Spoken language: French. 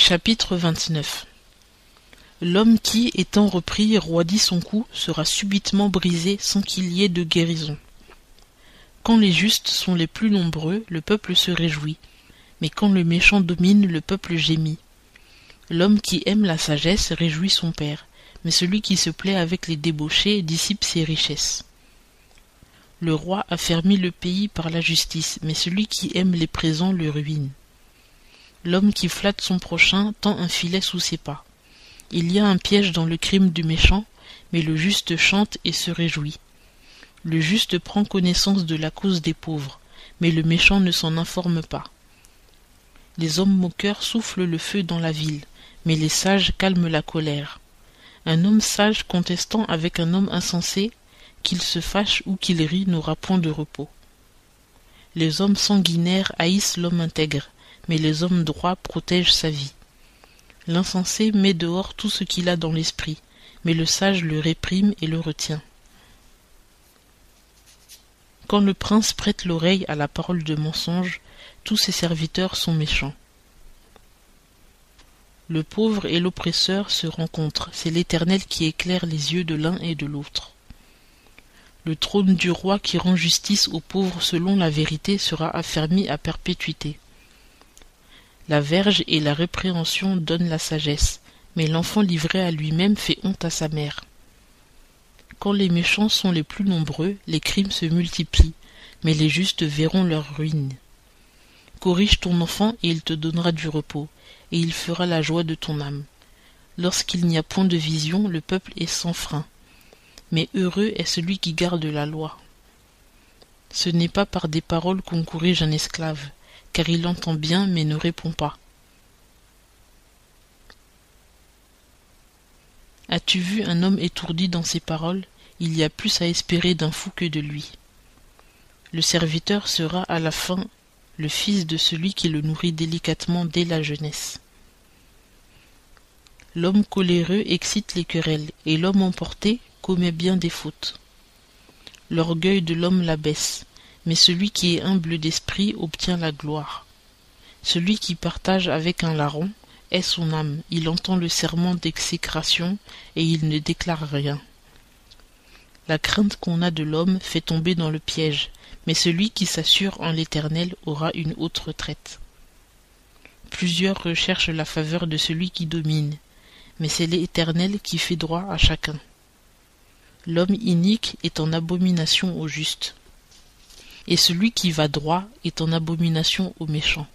Chapitre 29. L'homme qui, étant repris, roidit son cou, sera subitement brisé sans qu'il y ait de guérison. Quand les justes sont les plus nombreux, le peuple se réjouit, mais quand le méchant domine, le peuple gémit. L'homme qui aime la sagesse réjouit son père, mais celui qui se plaît avec les débauchés dissipe ses richesses. Le roi affermit le pays par la justice, mais celui qui aime les présents le ruine. L'homme qui flatte son prochain tend un filet sous ses pas. Il y a un piège dans le crime du méchant, mais le juste chante et se réjouit. Le juste prend connaissance de la cause des pauvres, mais le méchant ne s'en informe pas. Les hommes moqueurs soufflent le feu dans la ville, mais les sages calment la colère. Un homme sage contestant avec un homme insensé, qu'il se fâche ou qu'il rit, n'aura point de repos. Les hommes sanguinaires haïssent l'homme intègre, mais les hommes droits protègent sa vie. L'insensé met dehors tout ce qu'il a dans l'esprit, mais le sage le réprime et le retient. Quand le prince prête l'oreille à la parole de mensonge, tous ses serviteurs sont méchants. Le pauvre et l'oppresseur se rencontrent, c'est l'Éternel qui éclaire les yeux de l'un et de l'autre. Le trône du roi qui rend justice aux pauvres selon la vérité sera affermi à perpétuité. La verge et la répréhension donnent la sagesse, mais l'enfant livré à lui-même fait honte à sa mère. Quand les méchants sont les plus nombreux, les crimes se multiplient, mais les justes verront leur ruine. Corrige ton enfant et il te donnera du repos, et il fera la joie de ton âme. Lorsqu'il n'y a point de vision, le peuple est sans frein, mais heureux est celui qui garde la loi. Ce n'est pas par des paroles qu'on corrige un esclave, car il entend bien mais ne répond pas. As-tu vu un homme étourdi dans ses paroles? Il y a plus à espérer d'un fou que de lui. Le serviteur sera à la fin le fils de celui qui le nourrit délicatement dès la jeunesse. L'homme coléreux excite les querelles, et l'homme emporté commet bien des fautes. L'orgueil de l'homme l'abaisse, mais celui qui est humble d'esprit obtient la gloire. Celui qui partage avec un larron est son âme, il entend le serment d'exécration et il ne déclare rien. La crainte qu'on a de l'homme fait tomber dans le piège, mais celui qui s'assure en l'Éternel aura une haute retraite. Plusieurs recherchent la faveur de celui qui domine, mais c'est l'Éternel qui fait droit à chacun. L'homme inique est en abomination au juste, et celui qui va droit est en abomination au méchant.